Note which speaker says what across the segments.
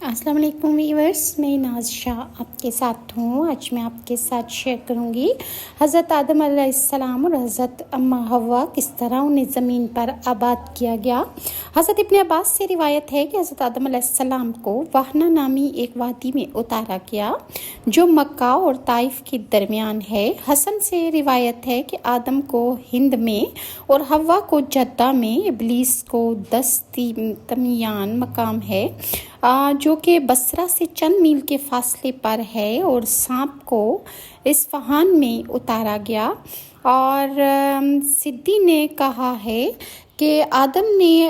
Speaker 1: السلام علیکم ویورس، میں ناز شاہ آپ کے ساتھ ہوں۔ آج میں آپ کے ساتھ شیئر کروں گی حضرت آدم علیہ السلام اور حضرت اماں حوا کس طرح انہیں زمین پر آباد کیا گیا۔ حضرت ابن عباس سے روایت ہے کہ حضرت آدم علیہ السلام کو وہنا نامی ایک وادی میں اتارا گیا جو مکہ اور طائف کے درمیان ہے۔ حسن سے روایت ہے کہ آدم کو ہند میں اور حوا کو جدہ میں، ابلیس کو دستمیان مقام ہے جو کہ بصرہ سے چند میل کے فاصلے پر ہے، اور سانپ کو اصفہان میں اتارا گیا۔ اور سدی نے کہا ہے کہ آدم نے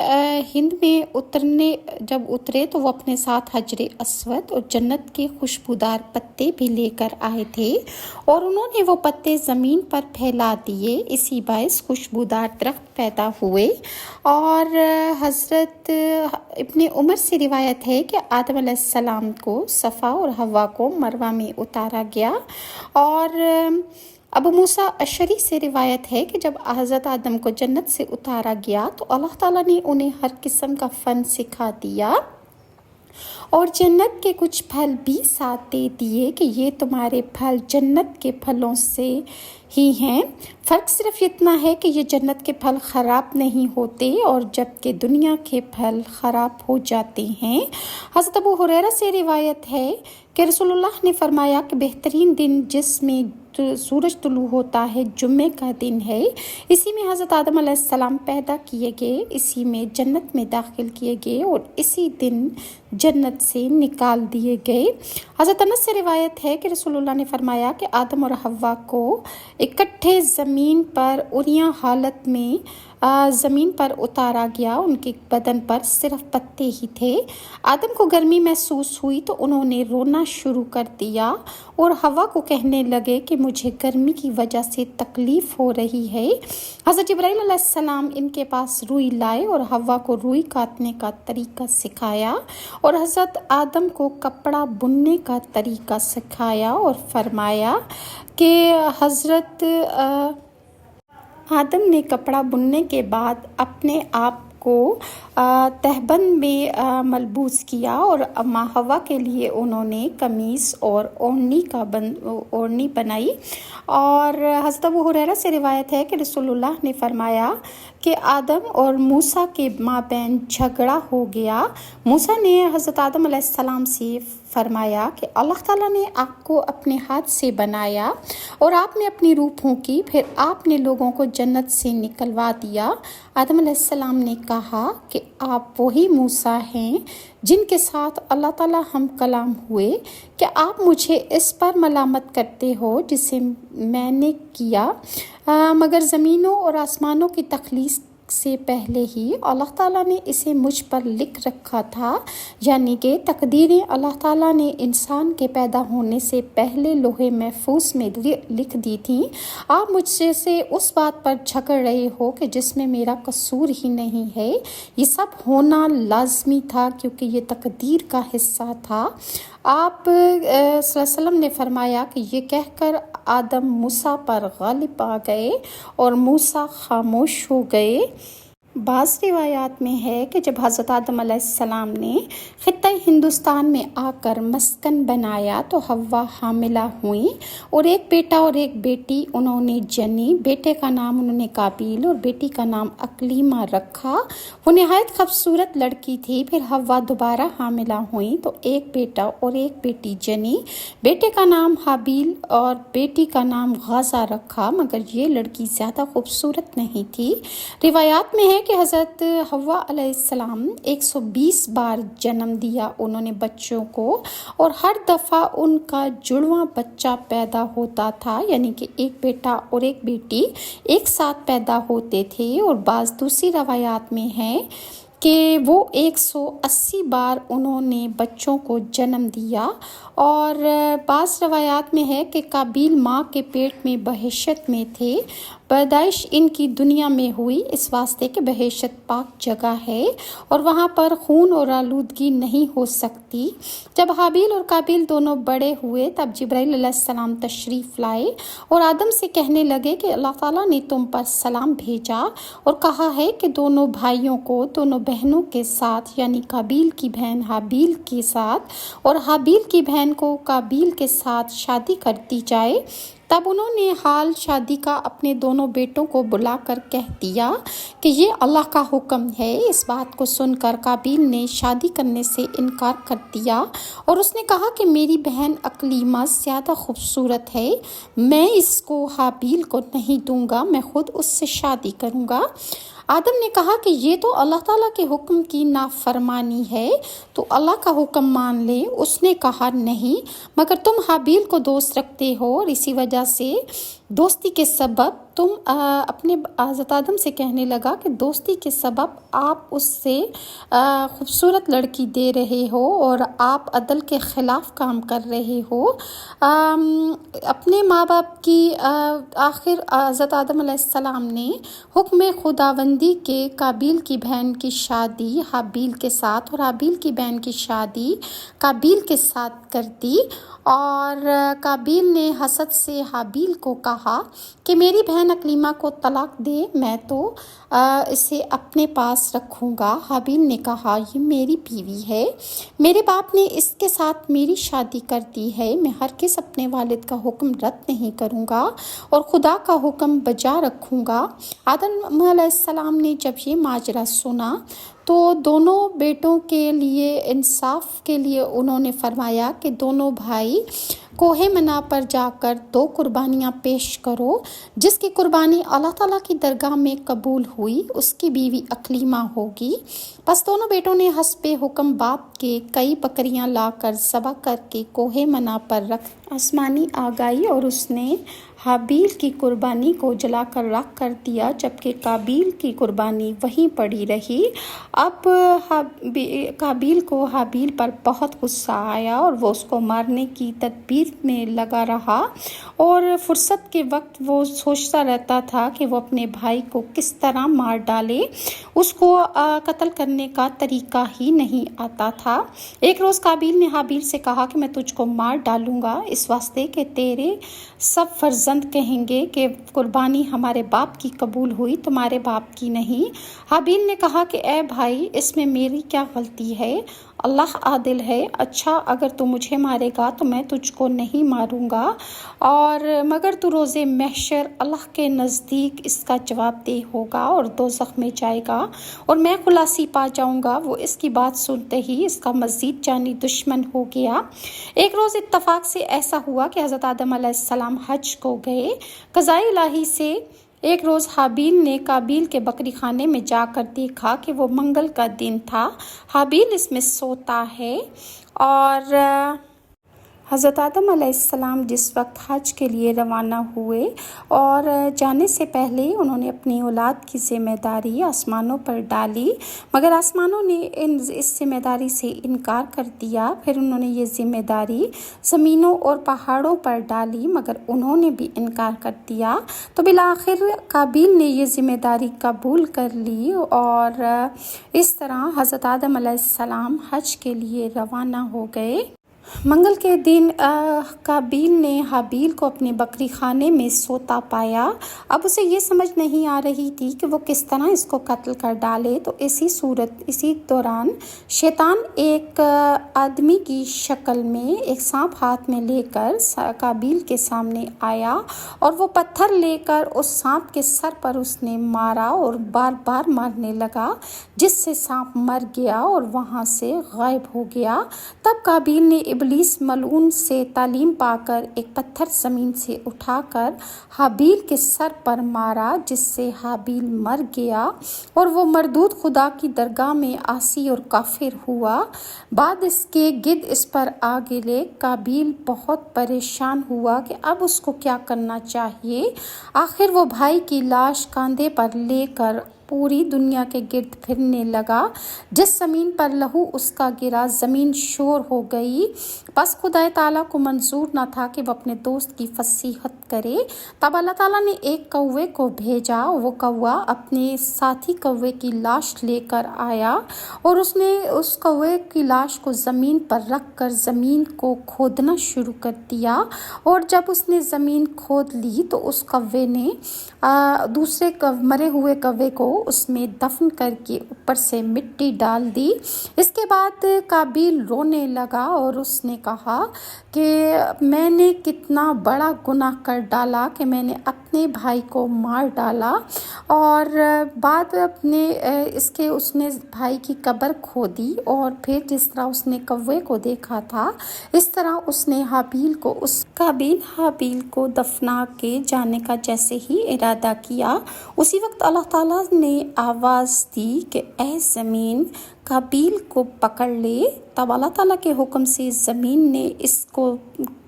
Speaker 1: ہند میں جب اترے تو وہ اپنے ساتھ حجر اسود اور جنت کے خوشبودار پتے بھی لے کر آئے تھے، اور انہوں نے وہ پتے زمین پر پھیلا دیے، اسی باعث خوشبودار درخت پیدا ہوئے۔ اور حضرت ابن عمر سے روایت ہے کہ آدم علیہ السلام کو صفا اور حوا کو مروہ میں اتارا گیا۔ اور ابو موسیٰ اشعری سے روایت ہے کہ جب حضرت آدم کو جنت سے اتارا گیا تو اللہ تعالیٰ نے انہیں ہر قسم کا فن سکھا دیا اور جنت کے کچھ پھل بھی ساتھ دے دیے کہ یہ تمہارے پھل جنت کے پھلوں سے ہی ہیں، فرق صرف اتنا ہے کہ یہ جنت کے پھل خراب نہیں ہوتے اور جبکہ دنیا کے پھل خراب ہو جاتے ہیں۔ حضرت ابو ہریرہ سے روایت ہے کہ رسول اللہ نے فرمایا کہ بہترین دن جس میں سورج طلوع ہوتا ہے جمعے کا دن ہے، اسی میں حضرت آدم علیہ السلام پیدا کیے گئے، اسی میں جنت میں داخل کیے گئے اور اسی دن جنت سے نکال دیے گئے۔ حضرت انس سے روایت ہے کہ رسول اللہ نے فرمایا کہ آدم اور حوا کو اکٹھے زمین پر عریاں حالت میں زمین پر اتارا گیا، ان کے بدن پر صرف پتے ہی تھے۔ آدم کو گرمی محسوس ہوئی تو انہوں نے رونا شروع کر دیا اور حوا کو کہنے لگے کہ مجھے گرمی کی وجہ سے تکلیف ہو رہی ہے۔ حضرت جبرائیل علیہ السلام ان کے پاس روئی لائے اور حوا کو روئی کاٹنے کا طریقہ سکھایا، اور حضرت آدم کو کپڑا بننے کا طریقہ سکھایا، اور فرمایا کہ حضرت آدم نے کپڑا بننے کے بعد اپنے آپ کو تہبند میں ملبوس کیا، اور اماں حوا کے لیے انہوں نے قمیص اور اوڑھنی بنائی۔ اور حضرت ابو ہریرہ سے روایت ہے کہ رسول اللہ نے فرمایا کہ آدم اور موسیٰ کے مابین جھگڑا ہو گیا۔ موسیٰ نے حضرت آدم علیہ السلام سے فرمایا کہ اللہ تعالیٰ نے آپ کو اپنے ہاتھ سے بنایا اور آپ نے اپنی روح پھونکی، پھر آپ نے لوگوں کو جنت سے نکلوا دیا۔ آدم علیہ السلام نے کہا کہ آپ وہی موسیٰ ہیں جن کے ساتھ اللہ تعالیٰ ہم کلام ہوئے، کہ آپ مجھے اس پر ملامت کرتے ہو جسے میں نے کیا، مگر زمینوں اور آسمانوں کی تخلیق سے پہلے ہی اللہ تعالیٰ نے اسے مجھ پر لکھ رکھا تھا، یعنی کہ تقدیریں اللہ تعالیٰ نے انسان کے پیدا ہونے سے پہلے لوح محفوظ میں لکھ دی تھیں۔ آپ مجھ سے اس بات پر جھگڑ رہے ہو کہ جس میں میرا قصور ہی نہیں ہے، یہ سب ہونا لازمی تھا کیونکہ یہ تقدیر کا حصہ تھا۔ آپ صلی اللہ علیہ وسلم نے فرمایا کہ یہ کہہ کر آدم موسیٰ پر غالب آ گئے اور موسیٰ خاموش ہو گئے۔ بعض روایات میں ہے کہ جب حضرت آدم علیہ السلام نے خطہ ہندوستان میں آ کر مسکن بنایا تو حوا حاملہ ہوئیں اور ایک بیٹا اور ایک بیٹی انہوں نے جنی۔ بیٹے کا نام انہوں نے قابیل اور بیٹی کا نام اقلیمہ رکھا۔ وہ نہایت خوبصورت لڑکی تھی۔ پھر حوا دوبارہ حاملہ ہوئیں تو ایک بیٹا اور ایک بیٹی جنی۔ بیٹے کا نام حابیل اور بیٹی کا نام غازہ رکھا، مگر یہ لڑکی زیادہ خوبصورت نہیں تھی۔ روایات میں ہے کہ حضرت حوا علیہ السلام 120 بار جنم دیا انہوں نے بچوں کو، اور ہر دفعہ ان کا جڑواں بچہ پیدا ہوتا تھا، یعنی کہ ایک بیٹا اور ایک بیٹی ایک ساتھ پیدا ہوتے تھے۔ اور بعض دوسری روایات میں ہے کہ وہ 180 بار انہوں نے بچوں کو جنم دیا۔ اور بعض روایات میں ہے کہ قابیل ماں کے پیٹ میں بہشت میں تھے، پیدائش ان کی دنیا میں ہوئی اس واسطے کہ بہشت پاک جگہ ہے اور وہاں پر خون اور آلودگی نہیں ہو سکتی۔ جب حابیل اور قابیل دونوں بڑے ہوئے تب جبرائیل علیہ السلام تشریف لائے اور آدم سے کہنے لگے کہ اللہ تعالیٰ نے تم پر سلام بھیجا اور کہا ہے کہ دونوں بھائیوں کو دونوں بہنوں کے ساتھ، یعنی قابیل کی بہن حابیل کے ساتھ اور حابیل کی بہن کو قابیل کے ساتھ شادی کر دی جائے۔ تب انہوں نے حال شادی کا اپنے دونوں بیٹوں کو بلا کر کہہ دیا کہ یہ اللہ کا حکم ہے۔ اس بات کو سن کر قابیل نے شادی کرنے سے انکار کر دیا اور اس نے کہا کہ میری بہن اکلیمہ زیادہ خوبصورت ہے، میں اس کو حابیل کو نہیں دوں گا، میں خود اس سے شادی کروں گا۔ آدم نے کہا کہ یہ تو اللہ تعالیٰ کے حکم کی نافرمانی ہے، تو اللہ کا حکم مان لے۔ اس نے کہا نہیں، مگر تم حابیل کو دوست رکھتے ہو اور اسی وجہ سے دوستی کے سبب تم اپنے حضرت آدم سے کہنے لگا کہ دوستی کے سبب آپ اس سے خوبصورت لڑکی دے رہے ہو اور آپ عدل کے خلاف کام کر رہے ہو۔ اپنے ماں باپ کی آخر حضرت آدم علیہ السلام نے حکم خداوندی کے قابیل کی بہن کی شادی حابیل کے ساتھ اور حابیل کی بہن کی شادی قابیل کے ساتھ کر دی، اور قابیل نے حسد سے حابیل کو کہا کہ میری بہن اکلیمہ کو طلاق دے، میں تو اسے اپنے پاس رکھوں گا۔ حابیل نے کہا یہ میری بیوی ہے، میرے باپ نے اس کے ساتھ میری شادی کر دی ہے، میں ہرگز اپنے والد کا حکم رد نہیں کروں گا اور خدا کا حکم بجا رکھوں گا۔ آدم علیہ السلام نے جب یہ ماجرا سنا تو دونوں بیٹوں کے لیے انصاف کے لیے انہوں نے فرمایا کہ دونوں بھائی کوہ منا پر جا کر 2 قربانیاں پیش کرو، جس کی قربانی اللہ تعالیٰ کی درگاہ میں قبول ہوئی اس کی بیوی اکلیمہ ہوگی۔ پس دونوں بیٹوں نے حسب حکم باپ کے کئی بکریاں لا کر ذبح کر کے کوہ منا پر رکھ آسمانی آ گئی اور اس نے حابیل کی قربانی کو جلا کر رکھ کر دیا، جبکہ قابیل کی قربانی وہیں پڑی رہی۔ اب قابیل کو حابیل پر بہت غصہ آیا اور وہ اس کو مارنے کی تدبیر میں لگا رہا، اور فرصت کے وقت وہ سوچتا رہتا تھا کہ وہ اپنے بھائی کو کس طرح مار ڈالے۔ اس کو قتل کرنے کا طریقہ ہی نہیں آتا تھا۔ ایک روز قابیل نے حابیل سے کہا کہ میں تجھ کو مار ڈالوں گا اس واسطے کہ تیرے سب فرزند کہیں گے کہ قربانی ہمارے باپ کی قبول ہوئی، تمہارے باپ کی نہیں۔ حابیل نے کہا کہ اے بھائی، اس میں میری کیا غلطی ہے؟ اللہ عادل ہے۔ اچھا، اگر تو مجھے مارے گا تو میں تجھ کو نہیں ماروں گا، اور مگر تو روز محشر اللہ کے نزدیک اس کا جواب دہ ہوگا اور دوزخ میں جائے گا اور میں خلاصی پا جاؤں گا۔ وہ اس کی بات سنتے ہی اس کا مزید جانی دشمن ہو گیا۔ ایک روز اتفاق سے ایسا ہوا کہ حضرت آدم علیہ السلام حج کو گئے۔ قضاء الہی سے ایک روز حابیل نے قابیل کے بکری خانے میں جا کر دیکھا کہ وہ منگل کا دن تھا، حابیل اس میں سوتا ہے، اور حضرت آدم علیہ السلام جس وقت حج کے لیے روانہ ہوئے اور جانے سے پہلے انہوں نے اپنی اولاد کی ذمہ داری آسمانوں پر ڈالی، مگر آسمانوں نے اس ذمہ داری سے انکار کر دیا۔ پھر انہوں نے یہ ذمہ داری زمینوں اور پہاڑوں پر ڈالی، مگر انہوں نے بھی انکار کر دیا۔ تو بالآخر قابیل نے یہ ذمہ داری قبول کر لی، اور اس طرح حضرت آدم علیہ السلام حج کے لیے روانہ ہو گئے۔ منگل کے دن قابیل نے حابیل کو اپنے بکری خانے میں سوتا پایا۔ اب اسے یہ سمجھ نہیں آ رہی تھی کہ وہ کس طرح اس کو قتل کر ڈالے، تو اسی دوران شیطان ایک آدمی کی شکل میں ایک سانپ ہاتھ میں لے کر قابیل کے سامنے آیا، اور وہ پتھر لے کر اس سانپ کے سر پر اس نے مارا اور بار بار مارنے لگا، جس سے سانپ مر گیا اور وہاں سے غائب ہو گیا۔ تب قابیل نے ابلیس ملعون سے تعلیم پا کر ایک پتھر زمین سے اٹھا کر حابیل کے سر پر مارا، جس سے حابیل مر گیا اور وہ مردود خدا کی درگاہ میں عاصی اور کافر ہوا۔ بعد اس کے گدھ اس پر آ گرے۔ قابیل بہت پریشان ہوا کہ اب اس کو کیا کرنا چاہیے۔ آخر وہ بھائی کی لاش کاندھے پر لے کر پوری دنیا کے گرد پھرنے لگا۔ جس زمین پر لہو اس کا گرا زمین شور ہو گئی۔ بس خدا تعالیٰ کو منظور نہ تھا کہ وہ اپنے دوست کی فصیحت کرے۔ تب اللہ تعالیٰ نے ایک کوے کو بھیجا۔ وہ کوا اپنے ساتھی کوے کی لاش لے کر آیا اور اس نے اس کوے کی لاش کو زمین پر رکھ کر زمین کو کھودنا شروع کر دیا، اور جب اس نے زمین کھود لی تو اس کوے نے دوسرے مرے ہوئے کوے کو اس میں دفن کر کے اوپر سے مٹی ڈال دی۔ اس کے بعد قابیل رونے لگا اور اس نے کہا کہ میں نے کتنا بڑا گناہ کر ڈالا کہ میں نے اپنے بھائی کو مار ڈالا، اور بعد اس نے بھائی کی قبر کھودی، اور پھر جس طرح اس نے کوے کو دیکھا تھا اس طرح اس نے قابیل حابیل کو دفنا کے جانے کا جیسے ہی ارادہ کیا، اسی وقت اللہ تعالیٰ نے آواز دی کہ اے زمین قابیل کو پکڑ لے۔ تب اللہ تعالیٰ کے حکم سے زمین نے اس کو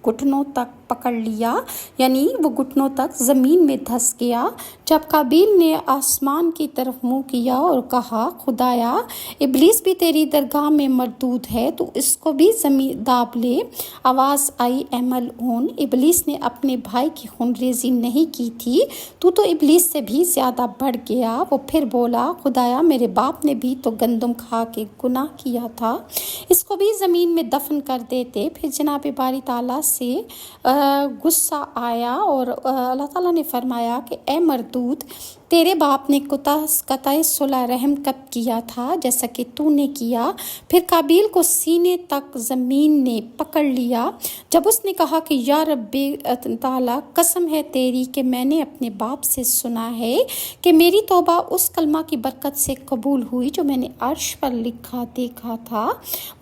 Speaker 1: گھٹنوں تک پکڑ لیا، یعنی وہ گھٹنوں تک زمین میں دھس گیا۔ جب قابیل نے آسمان کی طرف منہ کیا اور کہا خدایا ابلیس بھی تیری درگاہ میں مردود ہے، تو اس کو بھی زمین داب لے۔ آواز آئی اے ملعون، ابلیس نے اپنے بھائی کی خون ریزی نہیں کی تھی، تو ابلیس سے بھی زیادہ بڑھ گیا۔ وہ پھر بولا خدایا میرے باپ نے بھی تو گندم کھا کے گناہ کیا تھا، اس کو بھی زمین میں دفن کر دیتے۔ پھر جناب باری تعالیٰ سے غصہ آیا اور اللہ تعالیٰ نے فرمایا کہ اے مردود، تیرے باپ نے قطع صلہ رحم کب کیا تھا جیسا کہ تو نے کیا؟ پھر قابیل کو سینے تک زمین نے پکڑ لیا جب اس نے کہا کہ یا رب تعالیٰ قسم ہے تیری کہ میں نے اپنے باپ سے سنا ہے کہ میری توبہ اس کلمہ کی برکت سے قبول ہوئی جو میں نے عرش پر لکھا دیکھا تھا۔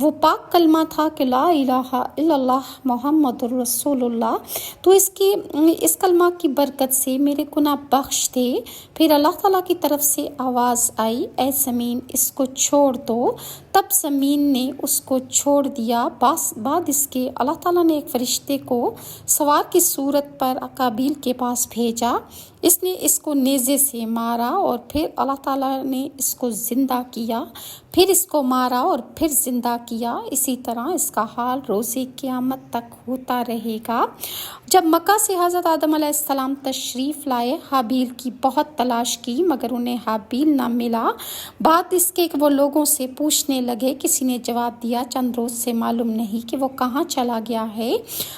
Speaker 1: وہ پاک کلمہ تھا کہ لا الہ الا اللہ محمد رسول اللہ، تو اس کلمہ کی برکت سے میرے گناہ بخش دے۔ پھر اللہ تعالیٰ کی طرف سے آواز آئی اے زمین اس کو چھوڑ دو۔ تب زمین نے اس کو چھوڑ دیا۔ بعد اس کے اللہ تعالیٰ نے ایک فرشتے کو سوار کی صورت پر قابیل کے پاس بھیجا۔ اس نے اس کو نیزے سے مارا اور پھر اللہ تعالیٰ نے اس کو زندہ کیا، پھر اس کو مارا اور پھر زندہ کیا۔ اسی طرح اس کا حال روز قیامت تک ہوتا رہے گا۔ جب مکہ سے حضرت آدم علیہ السلام تشریف لائے، حابیل کی بہت تلاش کی مگر انہیں حابیل نہ ملا۔ بعد اس کے وہ لوگوں سے پوچھنے لگے، کسی نے جواب دیا چند روز سے معلوم نہیں کہ وہ کہاں چلا گیا ہے۔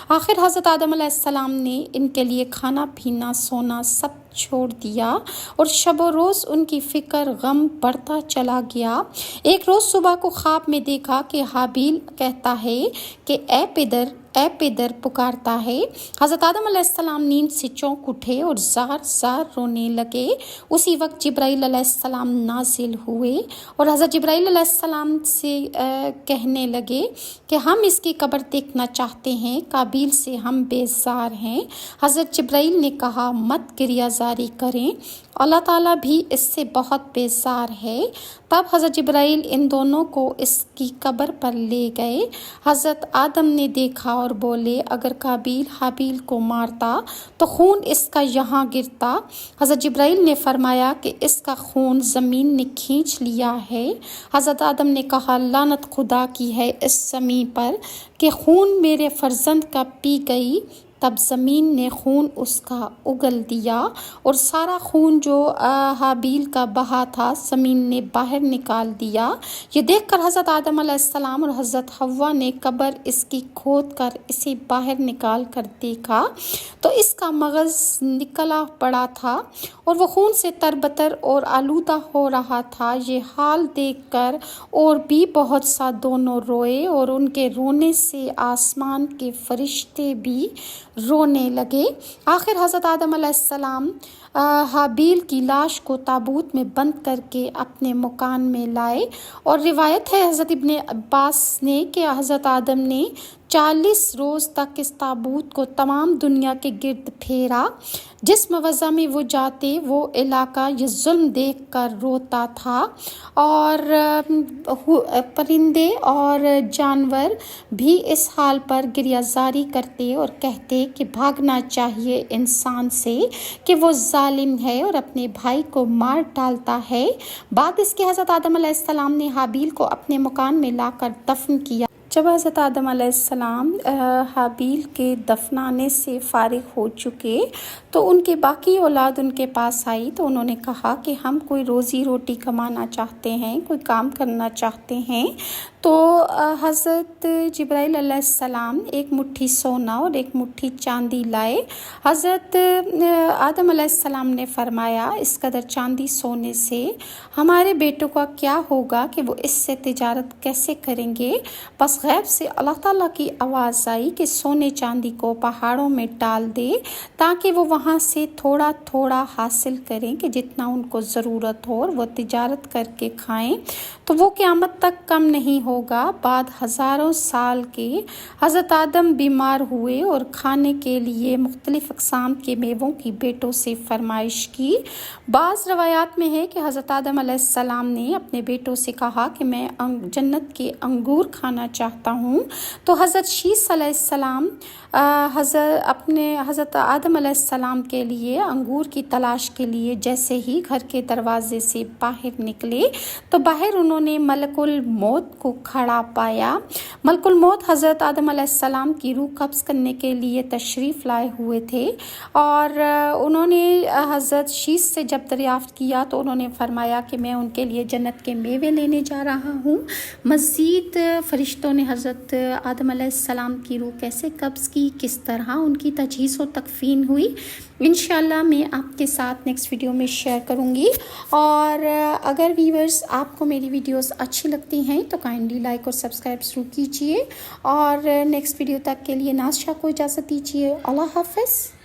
Speaker 1: آخر حضرت آدم علیہ السلام نے ان کے لیے کھانا پینا سونا سب چھوڑ دیا اور شب و روز ان کی فکر غم بڑھتا چلا گیا۔ ایک روز صبح کو خواب میں دیکھا کہ حابیل کہتا ہے کہ اے پدر پکارتا ہے۔ حضرت آدم علیہ السلام نیند سے چونک اٹھے اور زار زار رونے لگے۔ اسی وقت جبرائیل علیہ السلام نازل ہوئے اور حضرت جبرائیل علیہ السلام سے کہنے لگے کہ ہم اس کی قبر دیکھنا چاہتے ہیں، قابیل سے ہم بیزار ہیں۔ حضرت جبرائیل نے کہا مت گریہ زاری کریں، اللہ تعالیٰ بھی اس سے بہت بیزار ہے۔ تب حضرت جبرائیل ان دونوں کو اس کی قبر پر لے گئے۔ حضرت آدم نے دیکھا اور بولے اگر قابیل حابیل کو مارتا تو خون اس کا یہاں گرتا۔ حضرت جبرائیل نے فرمایا کہ اس کا خون زمین نے کھینچ لیا ہے۔ حضرت آدم نے کہا لعنت خدا کی ہے اس زمین پر کہ خون میرے فرزند کا پی گئی۔ تب زمین نے خون اس کا اگل دیا اور سارا خون جو حابیل کا بہا تھا زمین نے باہر نکال دیا۔ یہ دیکھ کر حضرت آدم علیہ السلام اور حضرت حوا نے قبر اس کی کھود کر اسے باہر نکال کر دیکھا تو اس کا مغز نکلا پڑا تھا اور وہ خون سے تربتر اور آلودہ ہو رہا تھا۔ یہ حال دیکھ کر اور بھی بہت سا دونوں روئے اور ان کے رونے سے آسمان کے فرشتے بھی رونے لگے۔ آخر حضرت آدم علیہ السلام حابیل کی لاش کو تابوت میں بند کر کے اپنے مکان میں لائے، اور روایت ہے حضرت ابن عباس نے کہ حضرت آدم نے 40 روز تک اس تابوت کو تمام دنیا کے گرد پھیرا۔ جس موضع میں وہ جاتے وہ علاقہ یہ ظلم دیکھ کر روتا تھا، اور پرندے اور جانور بھی اس حال پر گریہ زاری کرتے اور کہتے ہے کہ بھاگنا چاہیے انسان سے کہ وہ ظالم ہے اور اپنے بھائی کو مار ڈالتا ہے۔ بعد اس کے حضرت آدم علیہ السلام نے حابیل کو اپنے مکان میں لا کر دفن کیا۔ جب حضرت آدم علیہ السلام حابیل کے دفنانے سے فارغ ہو چکے تو ان کے باقی اولاد ان کے پاس آئی تو انہوں نے کہا کہ ہم کوئی روزی روٹی کمانا چاہتے ہیں، کوئی کام کرنا چاہتے ہیں۔ تو حضرت جبرائیل علیہ السلام ایک مٹھی سونا اور ایک مٹھی چاندی لائے۔ حضرت آدم علیہ السلام نے فرمایا اس قدر چاندی سونے سے ہمارے بیٹوں کا کیا ہوگا کہ وہ اس سے تجارت کیسے کریں گے؟ بس غیب سے اللہ تعالیٰ کی آواز آئی کہ سونے چاندی کو پہاڑوں میں ڈال دے تاکہ وہ وہاں سے تھوڑا تھوڑا حاصل کریں کہ جتنا ان کو ضرورت ہو اور وہ تجارت کر کے کھائیں تو وہ قیامت تک کم نہیں ہوگا۔ بعد ہزاروں سال کے حضرت آدم بیمار ہوئے اور کھانے کے لیے مختلف اقسام کے میووں کی بیٹوں سے فرمائش کی۔ بعض روایات میں ہے کہ حضرت آدم علیہ السلام نے اپنے بیٹوں سے کہا کہ میں جنت کے انگور کھانا چاہتا ہوں تو حضرت شیس علیہ السلام حضرت آدم علیہ السلام کے لیے انگور کی تلاش کے لیے جیسے ہی گھر کے دروازے سے باہر نکلے تو باہر انہوں نے ملک الموت کو کھڑا پایا۔ ملک الموت حضرت آدم علیہ السلام کی روح قبض کرنے کے لیے تشریف لائے ہوئے تھے اور انہوں نے حضرت شیس سے جب دریافت کیا تو انہوں نے فرمایا کہ میں ان کے لیے جنت کے میوے لینے جا رہا ہوں۔ مزید فرشتوں نے حضرت آدم علیہ السلام کی روح کیسے قبض کی، کس طرح ان کی تجہیز و تکفین ہوئی، انشاءاللہ میں آپ کے ساتھ نیکسٹ ویڈیو میں شیئر کروں گی۔ اور اگر ویورز آپ کو میری ویڈیوز اچھی لگتی ہیں تو کائنڈلی لائک اور سبسکرائب ضرور کیجیے اور نیکسٹ ویڈیو تک کے لیے ناز شاہ کو اجازت دیجیے۔ اللہ حافظ۔